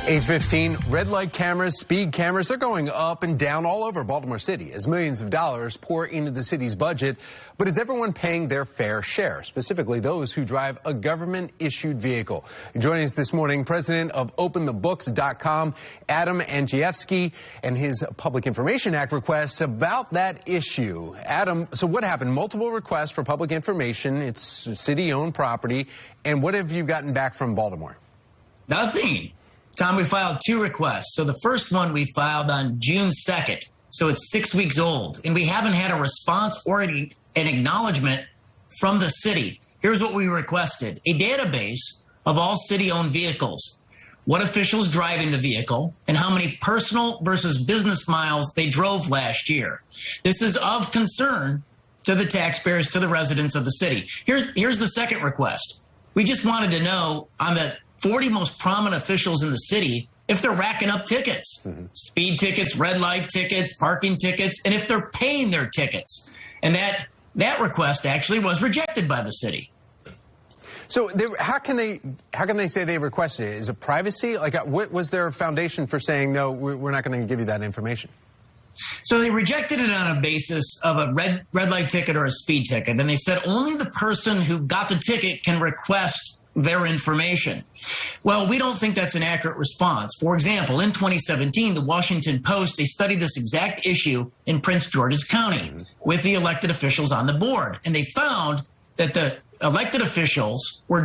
8:15, red light cameras, speed cameras, they're going up and down all over Baltimore City as millions of dollars pour into the city's budget. But is everyone paying their fair share, specifically those who drive a government-issued vehicle? Joining us this morning, president of OpenTheBooks.com, Adam Andrzejewski, and his Public Information Act request about that issue. Adam, so what happened? Multiple requests for public information. It's city-owned property. And what have you gotten back from Baltimore? Nothing. Tom, we filed two requests. So the first one we filed on June 2nd. So it's 6 weeks old. And we haven't had a response or an acknowledgement from the city. Here's what we requested. A database of all city-owned vehicles. What officials driving the vehicle and how many personal versus business miles they drove last year. This is of concern to the taxpayers, to the residents of the city. Here's the second request. We just wanted to know on the 40 most prominent officials in the city if they're racking up tickets, speed tickets, red light tickets, parking tickets, and if they're paying their tickets. And that request actually was rejected by the city. So how can they say they requested it? Is it privacy? Like, what was their foundation for saying, no, we're not going to give you that information? So they rejected it on a basis of a red light ticket or a speed ticket. And they said only the person who got the ticket can request their information. Well, we don't think that's an accurate response. For example, in 2017, the Washington Post, they studied this exact issue in Prince George's County with the elected officials on the board. And they found that the elected officials were,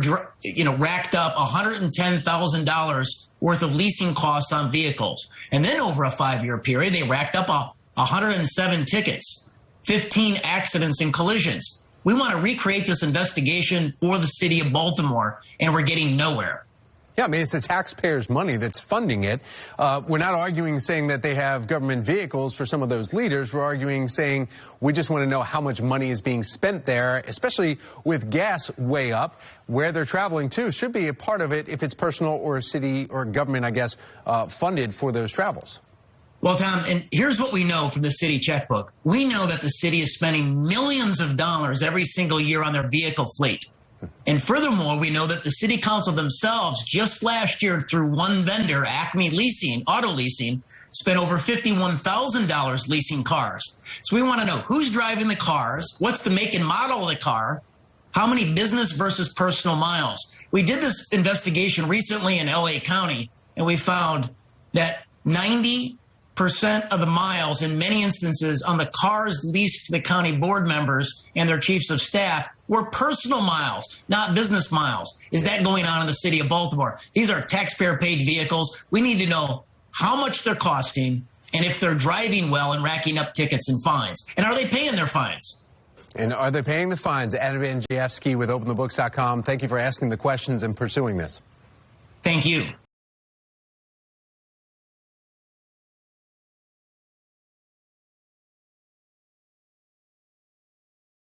racked up $110,000 worth of leasing costs on vehicles. And then over a 5-year period, they racked up 107 tickets, 15 accidents and collisions. We want to recreate this investigation for the city of Baltimore, and we're getting nowhere. Yeah, I mean, it's the taxpayers' money that's funding it. We're not arguing saying that they have government vehicles for some of those leaders. We're arguing saying we just want to know how much money is being spent there, especially with gas way up. Where they're traveling to should be a part of it if it's personal or city or government, I guess, funded for those travels. Well, Tom, and here's what we know from the city checkbook. We know that the city is spending millions of dollars every single year on their vehicle fleet. And furthermore, we know that the city council themselves just last year through one vendor, Acme Leasing, Auto Leasing, spent over $51,000 leasing cars. So we want to know who's driving the cars, what's the make and model of the car, how many business versus personal miles. We did this investigation recently in LA County, and we found that 90% of the miles in many instances on the cars leased to the county board members and their chiefs of staff were personal miles, not business miles. Is that going on in the city of Baltimore? These are taxpayer-paid vehicles. We need to know how much they're costing and if they're driving well and racking up tickets and fines. And are they paying their fines? And are they paying the fines? Adam Andrzejewski with OpenTheBooks.com. Thank you for asking the questions and pursuing this. Thank you.